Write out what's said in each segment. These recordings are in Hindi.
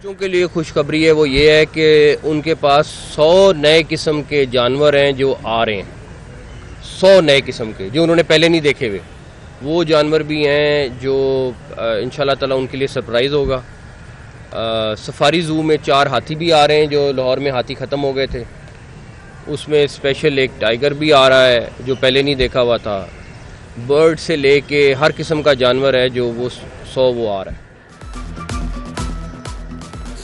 बच्चों के लिए खुशखबरी है वो ये है कि उनके पास 100 नए किस्म के जानवर हैं जो आ रहे हैं। 100 नए किस्म के जो उन्होंने पहले नहीं देखे हुए वो जानवर भी हैं जो इंशाल्लाह ताला उनके लिए सरप्राइज़ होगा। सफारी ज़ू में 4 हाथी भी आ रहे हैं, जो लाहौर में हाथी ख़त्म हो गए थे। उसमें स्पेशल एक टाइगर भी आ रहा है जो पहले नहीं देखा हुआ था। बर्ड से लेके हर किस्म का जानवर है जो वो 100 वो आ रहा है।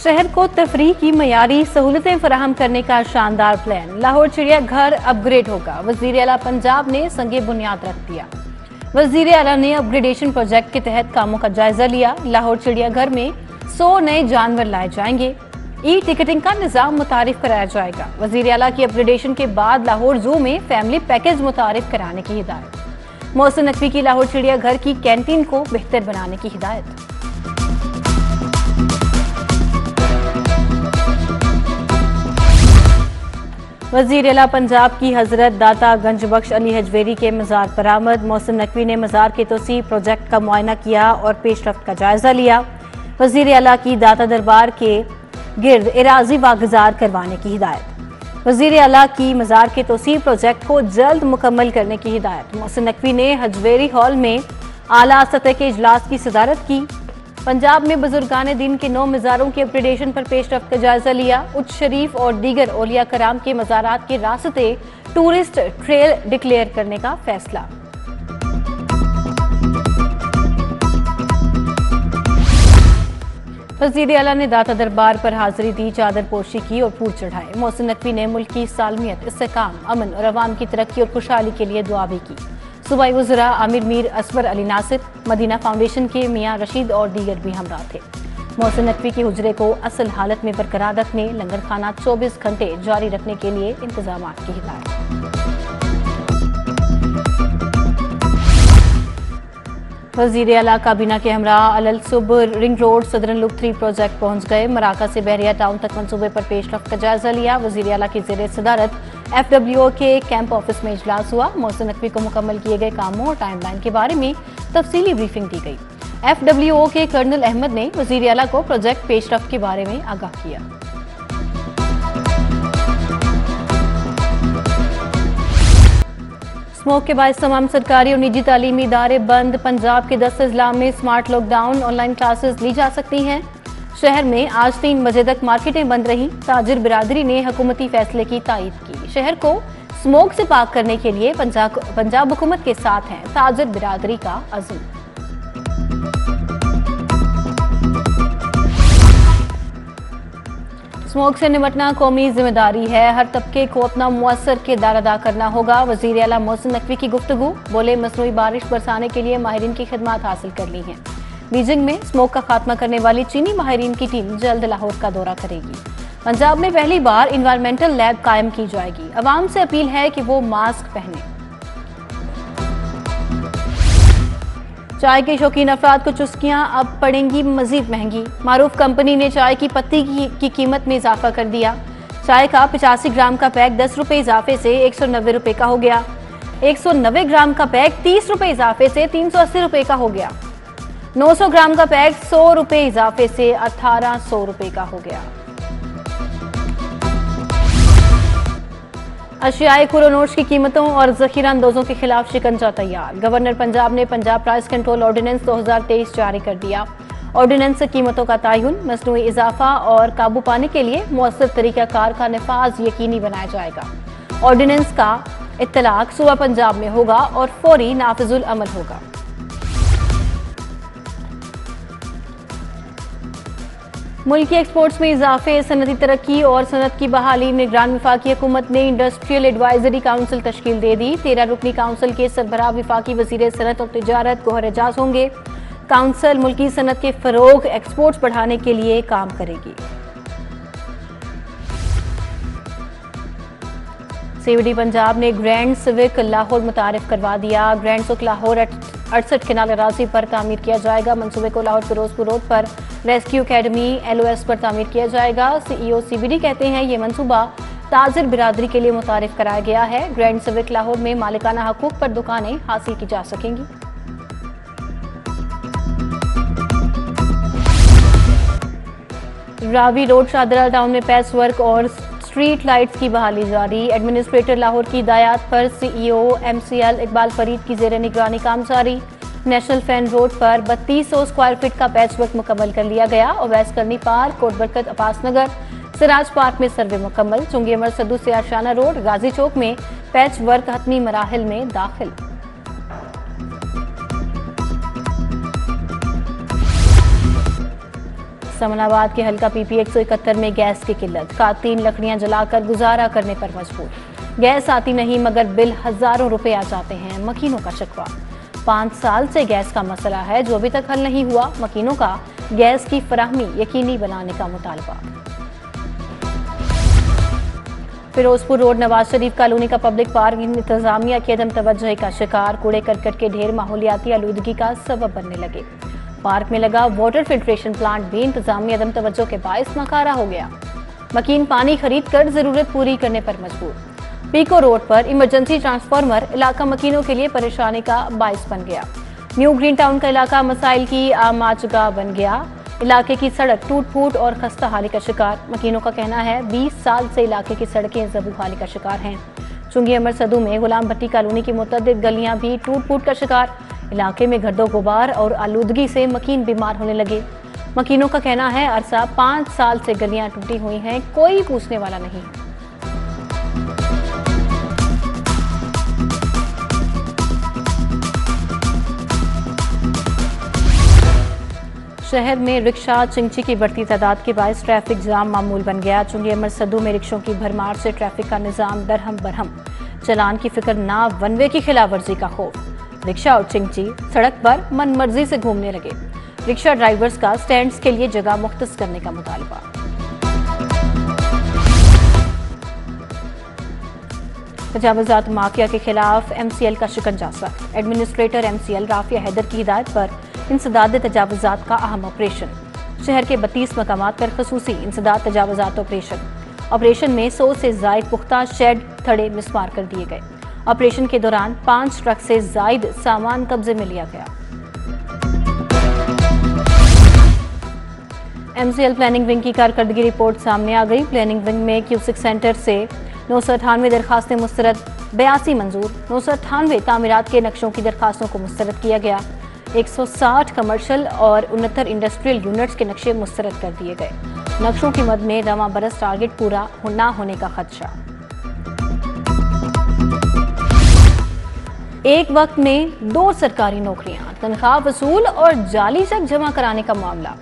शहर को तफरीह की मयारी सहूलतें फराहम करने का शानदार प्लान। लाहौर चिड़ियाघर अपग्रेड होगा। वज़ीर आला पंजाब ने संगे बुनियाद रख दिया। वज़ीर आला ने अपग्रेडेशन प्रोजेक्ट के तहत कामों का जायजा लिया। लाहौर चिड़ियाघर में 100 नए जानवर लाए जाएंगे। ई टिकटिंग का निज़ाम मुतारिफ कराया जाएगा। वज़ीर आला की अपग्रेडेशन के बाद लाहौर जू में फैमिली पैकेज मुतारिफ कराने की हिदायत। मोहसिन नकवी की लाहौर चिड़ियाघर की कैंटीन को बेहतर बनाने की हिदायत। वज़ीर आला पंजाब की हजरत दाता गंज बख्श अली हजवेरी के मज़ार पर आमद। मोहसिन नकवी ने मज़ार के तोसी प्रोजेक्ट का मुआयना किया और पेशरफ्त का जायजा लिया। वज़ीर आला की दाता दरबार के गिर्द एराजी वागजार करवाने की हिदायत। वज़ीर आला की मज़ार के तोसी प्रोजेक्ट को जल्द मुकम्मल करने की हिदायत। मोहसिन नकवी ने हजवेरी हॉल में आला सतह के इजलास की सदारत की। पंजाब में बुजुर्गान दिन के 9 मज़ारों के अपग्रेडेशन पर पेशरफ्त का जायजा लिया। उच्च शरीफ और दीगर औलिया कराम के मज़ारात के रास्ते टूरिस्ट ट्रेल डिक्लेयर करने का फैसला। वज़ीर आला ने दाता दरबार पर हाजिरी दी, चादर पोशी की और फूल चढ़ाए। मोहसिन नकवी ने मुल्क की सालमियत, इस्तेकाम, अमन और अवाम की तरक्की और खुशहाली के लिए दुआ भी की। सूबाई वज़रा आमिर मीर असवर अली नासिर, मदीना फाउंडेशन के मियाँ रशीद और दीगर भी हमरा थे। मोहसिन नकवी के हुजरे को असल हालत में बरकरार रखने, लंगर खाना 24 घंटे जारी रखने के लिए इंतजाम की हिदायत। वज़ीर आला काबीना के हमरा अलल सुबह ring road southern look 3 project पहुंच गए। मराका से बहरिया टाउन तक मंसूबे पर पेशरफ्त का जायजा लिया। वज़ीर आला की ज़ेर सदारत FWO के कैंप ऑफिस में इजलास हुआ। मोहसिन नकवी को मुकम्मल किए गए कामों और टाइमलाइन के बारे में तफसीली ब्रीफिंग दी गई। FWO के कर्नल अहमद ने वज़ीर आला को प्रोजेक्ट पेशरफ्त के बारे में आगाह किया। स्मोक के बायस तमाम सरकारी और निजी तालीमी इदारे बंद। पंजाब के 10 अजला में स्मार्ट लॉकडाउन, ऑनलाइन क्लासेस ली जा सकती हैं। शहर में आज 3 बजे तक मार्केटें बंद रहीं। ताजिर बिरादरी ने हुकूमती फैसले की तायीद की। शहर को स्मोक से पाक करने के लिए पंजाब हुकूमत के साथ है ताजिर बिरादरी का अज़्म। स्मोक से निपटना कौमी जिम्मेदारी है। हर तबके को अपना मुअस्सर किरदार अदा करना होगा। वज़ीर आला मोहसिन नकवी की गुफ्तगू। बोले, मसनूई बारिश बरसाने के लिए माहिरीन की खिदमत हासिल कर ली हैं। बीजिंग में स्मोक का खात्मा करने वाली चीनी माहिरीन की टीम जल्द लाहौर का दौरा करेगी। पंजाब में पहली बार इन्वायरमेंटल लैब कायम की जाएगी। अवाम से अपील है कि वो मास्क पहने। चाय के शौकीन अफराद को चुस्कियां अब पड़ेंगी मजीद महंगी। मारूफ कंपनी ने चाय की पत्ती की कीमत में इजाफा कर दिया। चाय का 85 ग्राम का पैक 10 रुपए इजाफे से 190 रुपए का हो गया। 190 ग्राम का पैक 30 रुपए इजाफे से 380 रुपए का हो गया। 900 ग्राम का पैक 100 रुपए इजाफे से 1800 रुपए का हो गया। अशियाए खुरो नोट्स की कीमतों और जखीरा अंदोजों के खिलाफ शिकंजा तैयार। गवर्नर पंजाब ने पंजाब प्राइस कंट्रोल ऑर्डिनेंस 2023 जारी कर दिया। ऑर्डिनेंस से कीमतों का तयन, मसनूई इजाफा और काबू पाने के लिए मुअस्सर तरीकाकार का नफाज यकीनी बनाया जाएगा। ऑर्डिनेंस का इत्तलाक सूबा पंजाब में होगा और फौरी नाफिजुल अमल होगा। मुल्क की एक्सपोर्ट्स में इजाफे, सनती तरक्की और सनत की बहाली। निगरान वफाकी हुकूमत ने इंडस्ट्रियल एडवाइजरी काउंसिल तश्कील दे दी। 13 रुकनी काउंसिल के सरबराह वफाकी वजीर सनत और तिजारत गोहर एजाज होंगे। काउंसिल मुल्की सनत के फरोग, एक्सपोर्ट्स बढ़ाने के लिए काम करेगी। CVD पंजाब ने ग्रैंड सिविक लाहौर मुतारिफ करवा दिया। ग्रैंड सिविक लाहौर 68 किनाल अराजी पर तामीर किया जाएगा। मनसूबे को लाहौर फिरोजपुर रोड पर रेस्क्यू अकेडमी LOS पर तामीर किया जाएगा। CEO CVD कहते हैं ये मनसूबा ताजिर बिरादरी के लिए मुतारिफ कराया गया है। ग्रैंड सिविक लाहौर में मालिकाना हकूक पर दुकानें हासिल की जा सकेंगी। रावी रोड शाहदरा टाउन में पैच वर्क और स्ट्रीट लाइट्स की बहाली जारी। एडमिनिस्ट्रेटर लाहौर की हिदायत पर CEO MCL इकबाल फरीद की जेर निगरानी काम जारी। नेशनल फैन रोड पर 3200 स्क्वायर फीट का पैच वर्क मुकम्मल कर लिया गया। ओवैस करनी पार्क, कोट बरकत, अब्बास नगर, सिराज पार्क में सर्वे मुकम्मल। चुंगी अमर सद्दू से आशाना रोड, गाजी चौक में पैच वर्क हतमी मराहिल में दाखिल। समनाबाद के हल्का PP 171 में गैस की किल्लत, खातून लकड़ियां जलाकर गुजारा करने पर मजबूर। गैस आती नहीं मगर बिल हजारों रुपए आ जाते हैं, मकीनों का शिकवा। 5 साल से गैस का मसला है जो अभी तक हल नहीं हुआ। मकीनों का गैस की फराहमी यकीनी बनाने का मुतालबा। फिरोजपुर रोड नवाज शरीफ कॉलोनी का पब्लिक पार्क इंतजामिया की अदम तवज्जोही का शिकार। कूड़े करकट के ढेर माहौलियाती आलूदगी का सबब बनने लगे। पार्क में लगा वाटर फिल्ट्रेशन प्लांट भी इंतजामी अदम तवज्जो के बायस नकारा हो गया। मकीन पानी खरीद कर जरूरत पूरी करने पर मजबूर। पीको रोड पर इमरजेंसी ट्रांसफार्मर इलाका मकीनों के लिए परेशानी का बायस बन गया। न्यू ग्रीन टाउन का इलाका मसाइल की आमाजगा बन गया। इलाके की सड़क टूट फूट और खस्ता हाली का शिकार। मकीनों का कहना है 20 साल से इलाके की सड़कें जबू हाली का शिकार हैं। चुंगी अमर सदू में गुलाम भट्टी कॉलोनी की मुतअद्दिद गलियां भी टूट फूट का शिकार। इलाके में गर्दो गुबार और आलूदगी से मकीन बीमार होने लगे। मकीनों का कहना है अरसा 5 साल से गलियां टूटी हुई हैं, कोई पूछने वाला नहीं। शहर में रिक्शा चिंची की बढ़ती तादाद के बायस ट्रैफिक जाम मामूल बन गया। चुंगी अमर सद्दू में रिक्शों की भरमार से ट्रैफिक का निजाम दरहम बरहम। चलान की फिक्र ना, वन वे की खिलाफ वर्जी का खौफ। रिक्शा और चिंची सड़क पर मनमर्जी से घूमने लगे। रिक्शा ड्राइवर्स का स्टैंड्स के लिए जगह मुख्तस करने का मुतालबा। तजावुजात माफिया के खिलाफ MCL का शिकंजा सख्त। एडमिनिस्ट्रेटर MCL राफिया हैदर की हिदायत पर इंसदाद तजावुजात का अहम ऑपरेशन। शहर के 32 मकामात पर खसूसी इंसदाद तजावुजात ऑपरेशन में 100 से जायद पुख्ता शेड थड़े मिसमार कर दिए गए। ऑपरेशन के दौरान 5 ट्रक से जायद सामान कब्जे में लिया गया। MCL प्लानिंग विंग की कारकर्दगी रिपोर्ट सामने आ गई। प्लानिंग विंग में क्यूसिक सेंटर से 998 दरखास्तें मुस्तरद, 82 मंजूर। 998 तामीरात के नक्शों की दरखास्तों को मुस्तरद किया गया। 160 कमर्शियल और 69 इंडस्ट्रियल यूनिट्स के नक्शे मुस्तरद कर दिए गए। नक्शों की मद में रवां बरस टारगेट पूरा न होने का खदशा। एक वक्त में 2 सरकारी नौकरियां, तनख्वाह वसूल और जाली चेक जमा कराने का मामला।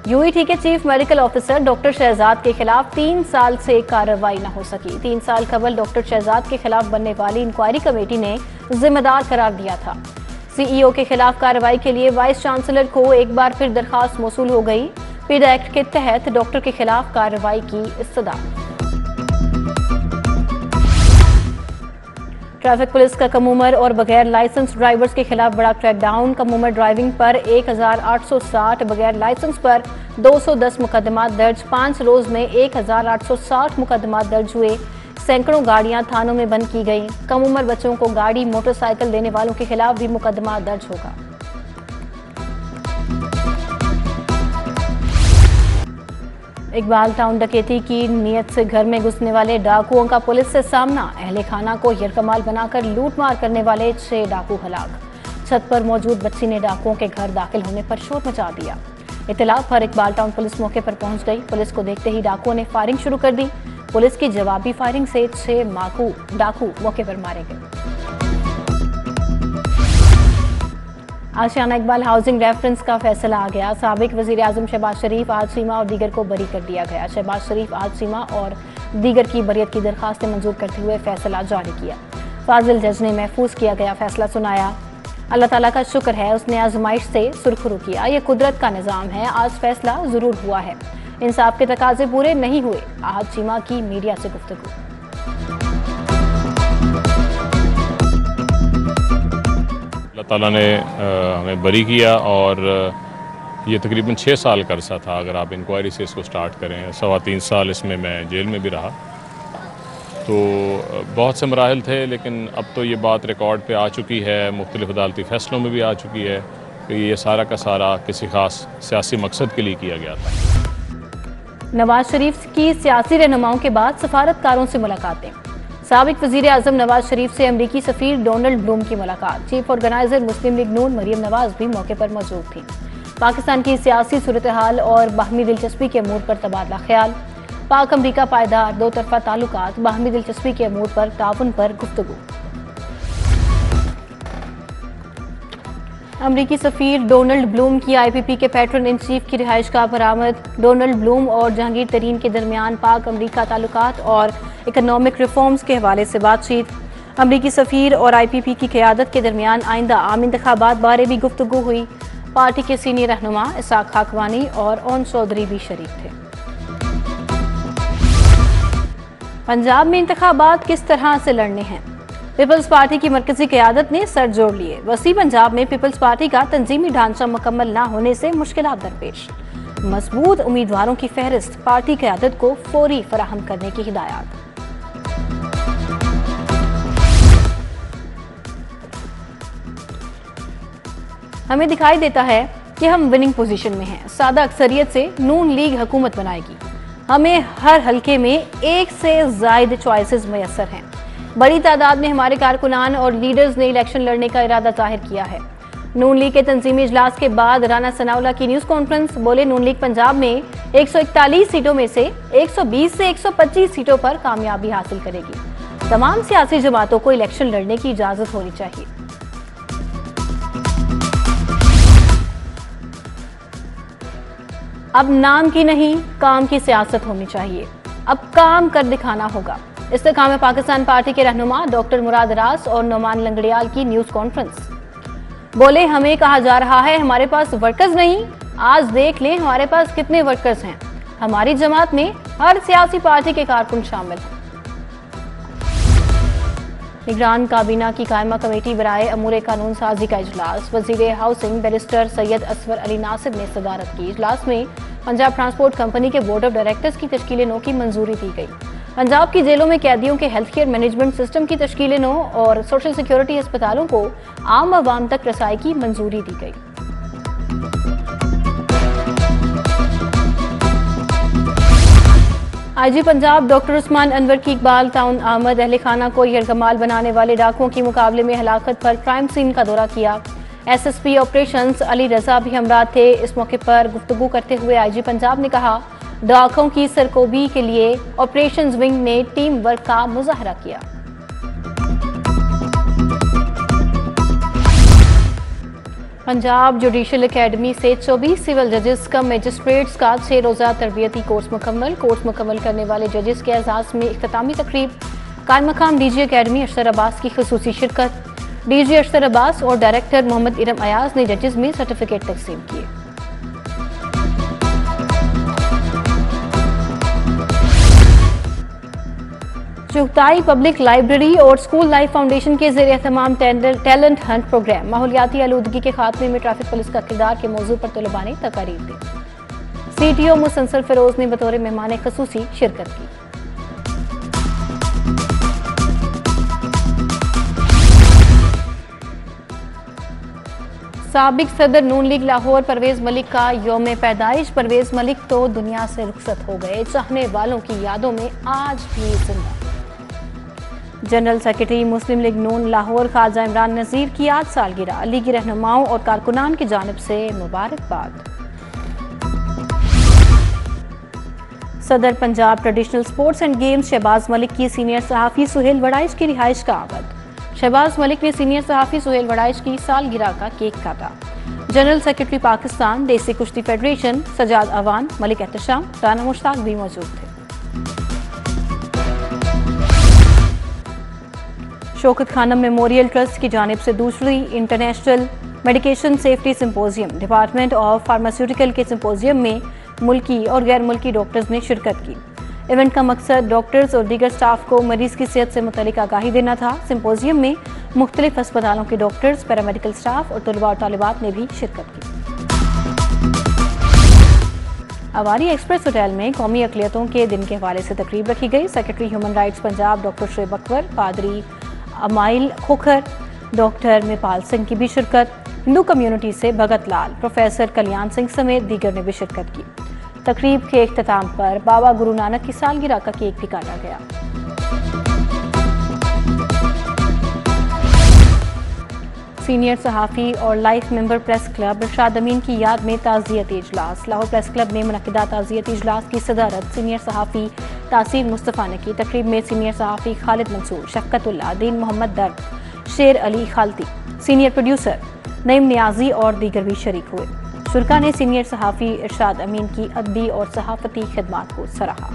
UET के chief medical officer doctor Shahzad के खिलाफ 3 साल से कार्रवाई न हो सकी। 3 साल कबल डॉक्टर शहजाद के खिलाफ बनने वाली इंक्वायरी कमेटी ने जिम्मेदार करार दिया था। CEO के खिलाफ कार्रवाई के लिए वाइस चांसलर को एक बार फिर दरखास्त मौसूल हो गई। PID एक्ट के तहत डॉक्टर के खिलाफ कार्रवाई की इस्तदा। ट्रैफिक पुलिस का कम उम्र और बगैर लाइसेंस ड्राइवर्स के खिलाफ बड़ा क्रैकडाउन। कम उम्र ड्राइविंग पर 1860, बगैर लाइसेंस पर 210 मुकदमा दर्ज। 5 रोज में 1860 मुकदमा दर्ज हुए। सैकड़ों गाड़ियां थानों में बंद की गई। कम उम्र बच्चों को गाड़ी मोटरसाइकिल देने वालों के खिलाफ भी मुकदमा दर्ज होगा। इकबाल टाउन डकैती की नीयत से घर में घुसने वाले डाकुओं का पुलिस से सामना। अहले खाना को यरकमाल बनाकर लूटमार करने वाले 6 डाकू हलाक। छत पर मौजूद बच्ची ने डाकुओं के घर दाखिल होने पर शोर मचा दिया। इत्तला पर इकबाल टाउन पुलिस मौके पर पहुंच गई। पुलिस को देखते ही डाकुओं ने फायरिंग शुरू कर दी। पुलिस की जवाबी फायरिंग से 6 डाकू मौके पर मारे गए। आशियाना इकबाल हाउसिंग रेफरेंस का फैसला आ गया। साबिक वजीर आजम शहबाज शरीफ, आज सीमा और दीगर को बरी कर दिया गया। शहबाज शरीफ, आज सीमा और दीगर की बरियत की दरखास्तें मंजूर करते हुए फैसला जारी किया। फाजिल जज ने महफूज किया गया फैसला सुनाया। अल्लाह ताला का शुक्र है उसने आजमाइश से सुरखरू किया। यह कुदरत का निज़ाम है। आज फैसला जरूर हुआ है। इंसाफ के तकाजे पूरे नहीं हुए। आज सीमा की मीडिया से गुफ्तगू। अल्लाह ताला ने हमें बरी किया और ये तकरीबन 6 साल का अरसा था। अगर आप इंक्वायरी से इसको स्टार्ट करें, 3.25 साल इसमें मैं जेल में भी रहा, तो बहुत से मराहल थे। लेकिन अब तो ये बात रिकॉर्ड पे आ चुकी है, मुख्तलिफ अदालती फ़ैसलों में भी आ चुकी है कि ये सारा का सारा किसी ख़ास सियासी मकसद के लिए किया गया था। नवाज शरीफ की सियासी रहनुमाओं के बाद सफारतकारों से मुलाकातें। साबिक वजीर आजम नवाज शरीफ से अमरीकी सफीर डोनाल्ड ब्लूम की मुलाकात। चीफ ऑर्गेनाइजर मुस्लिम लीग नून मरियम नवाज भी मौके पर मौजूद थी। पाकिस्तान की सियासी सूरत हाल और बाहमी दिलचस्पी के अमूर पर तबादला ख्याल। पाक अमरीका पायदार दो तरफा ताल्लुकात, बाहमी दिलचस्पी के अमूर पर ताउन पर गुफ्तगू। अमरीकी सफीर डोनाल्ड ब्लूम की IPP के पैट्रन इन चीफ की रिहाइश का बरामद। डोनाल्ड ब्लूम और जहांगीर तरीन के दरमियान पाक अमरीका ताल्लुकात और इकोनॉमिक रिफॉर्म्स के हवाले से बातचीत। अमरीकी सफीर और IPP की क़यादत के दरमियान आइंदा आम इंतखाबात बारे भी गुफ्तगू हुई। पार्टी के सीनियर रहनुमा इसाक खाकवानी और ओन चौधरी भी शरीक थे। पंजाब में इंतखाबात किस तरह से लड़ने हैं? पीपल्स पार्टी की मरकजी क़यादत ने सर जोड़ लिए। वसी पंजाब में पीपल्स पार्टी का तंजीमी ढांचा मुकम्मल न होने से मुश्किलात दरपेश। मजबूत उम्मीदवारों की फहरिस्त, पार्टी क़यादत को फौरी फराहम करने की हिदायत। हमें दिखाई देता है कि हम विनिंग पोजीशन में हैं। सादा अक्सरियत से नून लीग हुकूमत बनाएगी। हमें हर हलके में एक से ज्यादा चॉइसेस मैसर हैं। बड़ी तादाद में हमारे कारकुनान और लीडर्स ने इलेक्शन लड़ने का इरादा जाहिर किया है। नून लीग के तंजीमी इजलास के बाद राना सनाउल्लाह की न्यूज कॉन्फ्रेंस। बोले, नून लीग पंजाब में 141 सीटों में से 120 से 125 सीटों पर कामयाबी हासिल करेगी। तमाम सियासी जमातों को इलेक्शन लड़ने की इजाजत होनी चाहिए। अब नाम की नहीं, काम की सियासत होनी चाहिए। अब काम कर दिखाना होगा। इस्तेकाम पाकिस्तान पार्टी के रहनुमा डॉक्टर मुराद रास और नोमान लंगड़ियाल की न्यूज कॉन्फ्रेंस। बोले, हमें कहा जा रहा है हमारे पास वर्कर्स नहीं। आज देख लें हमारे पास कितने वर्कर्स हैं। हमारी जमात में हर सियासी पार्टी के कारकुन शामिल हैं। निगरान काबीना की कायमा कमेटी बराए अमूर कानून साजी का इजलास। वजीर हाउसिंग बैरिस्टर सैयद असवर अली नासिर ने सदारत की। इजलास में पंजाब ट्रांसपोर्ट कंपनी के बोर्ड ऑफ डायरेक्टर्स की तश्कील नौ की मंजूरी दी गई। पंजाब की जेलों में कैदियों के हेल्थ केयर मैनेजमेंट सिस्टम की तश्कील नौ और सोशल सिक्योरिटी अस्पतालों को आम आवाम तक रसाई की मंजूरी दी गई। IG पंजाब डॉक्टर उस्मान अनवर की इकबाल टाउन आमद। अहले खाना को यरगमाल बनाने वाले डाकुओं के मुकाबले में हलाकत पर क्राइम सीन का दौरा किया। SSP ऑपरेशंस अली रजा भी हमरा थे। इस मौके पर गुफ्तगू करते हुए IG पंजाब ने कहा, डाकुओं की सरकोबी के लिए ऑपरेशंस विंग ने टीम वर्क का मुजाहरा किया। पंजाब जुडिशल एकेडमी से 24 सिविल जजेस कम मजिस्ट्रेट्स का 6 रोज़ा तरबियती कोर्स मुकम्मल। कोर्स मुकम्मल करने वाले जजेस के एजाज़ में इख्तितामी तकरीब। कायम मकाम DG एकेडमी अशतर अब्बास की खुसूसी शिरकत। DG अशतर अब्बास और डायरेक्टर मोहम्मद इरम अयाज ने जजेस में सर्टिफिकेट तकसीम किए। चुगताई पब्लिक लाइब्रेरी और स्कूल लाइफ फाउंडेशन के ज़रिए तमाम टैलेंट हंट प्रोग्राम। माहौलियाती आलूदगी के खात्मे में ट्रैफिक पुलिस का किरदार के मौजू पर तलबा ने तकारीर दी। CTO मुसलसल फिरोज ने बतौर मेहमान खसूसी शिरकत की। साबिक सदर नून लीग लाहौर परवेज मलिक का यौम पैदाइश। परवेज मलिक तो दुनिया से रुखसत हो गए, चाहने वालों की यादों में आज भी जिंदा। जनरल सेक्रेटरी मुस्लिम लीग नून लाहौर ख्वाजा इमरान नज़ीर की आज सालगिरह। लीगी रहनुमाओं और कारकुनान की जानिब से मुबारकबाद। सदर Punjab traditional sports and games Shahbaz Malik की सीनियर सहाफ़ी सुहेल वड़ाइश की रिहाइश का आगद। शहबाज मलिक ने सीनियर सहाफ़ी सुहेल वड़ाइश की सालगिरह का केक काटा। जनरल सेक्रेटरी पाकिस्तान देसी कुश्ती फेडरेशन सजाद अवान, मलिक एहतशाम, राना मुश्ताक भी मौजूद थे। शौकत खानम मेमोरियल ट्रस्ट की जानिब से दूसरी international medication safety symposium department of pharmaceutical के सिंपोजियम में मुल्की और गैर मुल्की डॉक्टर्स ने शिरकत की। इवेंट का मकसद डॉक्टर्स और दीगर स्टाफ को मरीज की सेहत से मुतल्लिक आगाही देना था। सिंपोजियम में मुख्तलिफ अस्पतालों के डॉक्टर्स, पैरामेडिकल स्टाफ और तलबा और तालिबात ने भी शिरकत की। अवारी एक्सप्रेस होटल में कौमी अक़लियतों के दिन के हवाले से तकरीब रखी गई। Secretary human rights Punjab doctor Shoaib Akbar, पादरी अमाइल खोखर, डॉक्टर नेपाल सिंह की भी शिरकत। हिंदू कम्युनिटी से भगत लाल, प्रोफेसर कल्याण सिंह समेत दीगर ने भी शिरकत की। तकरीब के इख्तिताम पर बाबा गुरु नानक की सालगिरह का केक भी काटा गया। सीनियर सहाफ़ी और लाइफ मेंबर प्रेस क्लब इरशाद अमीन की याद में ताज़ियती इजलास। लाहौर प्रेस क्लब में मुनक़िदा ताज़ियती इजलास की सदारत सीनियर सहाफ़ी तासीर मुस्तफ़ा ने की। तकरीब में सीनियर सहाफ़ी खालिद मंसूर, शफ़क़तुल्लाह, दीन मोहम्मद दर्द, शेर अली खालती, सीनियर प्रोड्यूसर नईम नियाजी और दीगर भी शरीक हुए। शुरका ने सीनियर सहाफ़ी इरशाद अमीन की अदबी और सहाफ़ती खिदमात को सराहा।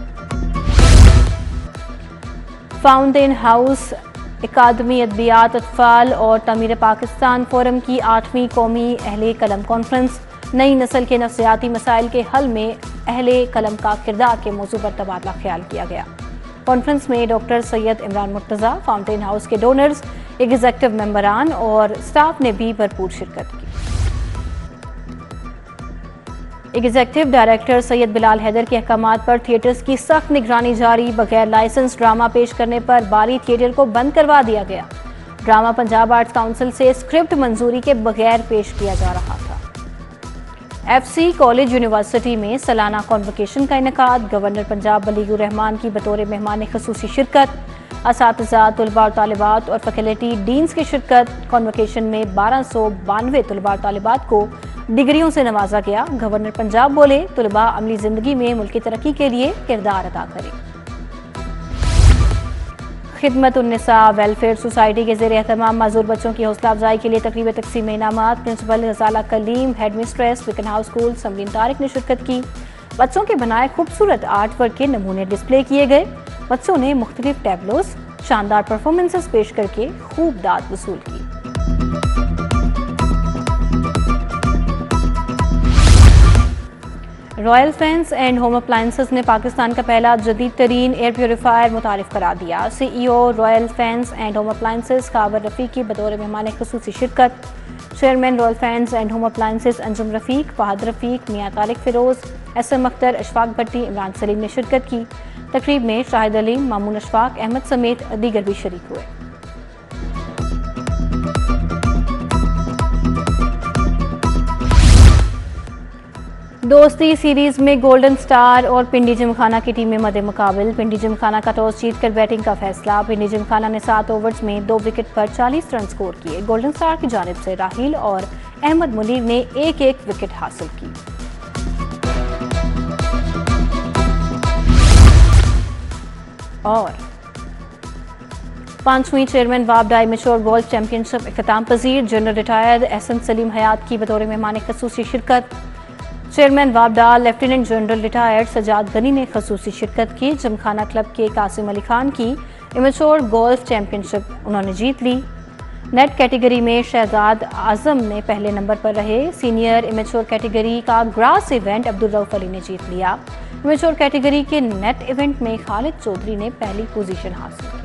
फाउंटेन हाउस अकादमी अदबियात अतफ़ाल और तमीर पाकिस्तान फोरम की 8वीं कौमी अहले कलम कॉन्फ्रेंस नई नस्ल के नफ्सियाती मसाइल के हल में अहले कलम का किरदार के मौजू पर तबादला ख्याल किया गया। कॉन्फ्रेंस में doctor Syed Imran Murtaza, fountain house के डोनर्स, एग्जीक्यूटिव मेंबरान और स्टाफ ने भी भरपूर शिरकत की। एग्जीक्यूटिव डायरेक्टर सैयद बिलाल हैदर के अहकामात पर थिएटर्स की सख्त निगरानी जारी। बगैर लाइसेंस ड्रामा पेश करने पर बारी थिएटर को बंद करवा दिया गया। ड्रामा पंजाब आर्ट्स काउंसिल से स्क्रिप्ट मंजूरी के बगैर पेश किया जा रहा था। FC कॉलेज यूनिवर्सिटी में सालाना कॉन्वोकेशन का इनेकाद। गवर्नर पंजाब वलीउर रहमान की बतौर मेहमान ख़ुसूसी शिरकत। असातिज़ा, तलबा और तालिबात और फैकल्टी डीन्स की शिरकत। कॉन्वोकेशन में 1292 तलबा और तालिबात को डिग्रियों से नवाजा गया। गवर्नर पंजाब बोले, तलबा अमली जिंदगी में मुल्क की तरक्की के लिए किरदार अदा करें। खिदमत उन्निसा वेलफेयर सोसाइटी के ज़ेर एहतमाम माजूर बच्चों की हौसला अफजाई के लिए तकरीब तकसीम इनामात। Principal Ghazala Kaleem, headmistress विकन हाउस स्कूल समरीन तारिक ने शिरकत की। बच्चों के बनाए खूबसूरत आर्ट वर्क के नमूने डिस्प्ले किए गए। बच्चों ने मुख्तलिफ टैबलोज, शानदार परफॉर्मेंसेस पेश करके खूब दाद वसूल की। Royal Fans and Home appliances ने पाकिस्तान का पहला जदीद तरीन एयर प्योरीफायर मुतारिफ करा दिया। CEO Royal Fans and Home Appliances काबर रफ़ीक की बतौर मेहमान ख़ुसूसी शिरकत। Chairman Royal Fans and Home Appliances Anjum Rafiq, Fahad Rafiq, मियाँ तारिक फ़िरोज़, SM अख्तर, अशफाक भट्टी, इमरान सलीम ने शिरकत की। तकरीब में शाहिद अलीम, मामून अशफाक अहमद समेत दीगर भी शरीक हुए। दोस्ती सीरीज में गोल्डन स्टार और पिंडी जिमखाना की टीमें मद्दे मुकाबिल। पिंडी जिमखाना का टॉस जीतकर बैटिंग का फैसला। पिंडी जिमखाना ने 7 ओवर्स में 2 विकेट पर 40 रन स्कोर किए। गोल्डन स्टार की जानिब से राहिल और अहमद मुनीर ने एक विकेट हासिल की। और 5वीं चेयरमैन वाबडा इमेच्योर गोल्फ चैंपियनशिप इख्तिताम पजीर। General retired SM Saleem Hayat की बतौर मेहमान ख़ुसूसी शिरकत। चेयरमैन वाबडा lieutenant general retired Sajjad Ghani ने ख़ुसूसी शिरकत की। जिमखाना क्लब के कासिम अली खान की इमेच्योर गोल्फ चैंपियनशिप उन्होंने जीत ली। नेट कैटेगरी में शहजाद आजम ने पहले नंबर पर रहे। सीनियर इमेच्योर कैटेगरी का ग्रास इवेंट अब्दुल रऊफ अली ने जीत लिया। इमेच्योर कैटेगरी के नेट इवेंट में खालिद चौधरी ने पहली पोजीशन हासिल की।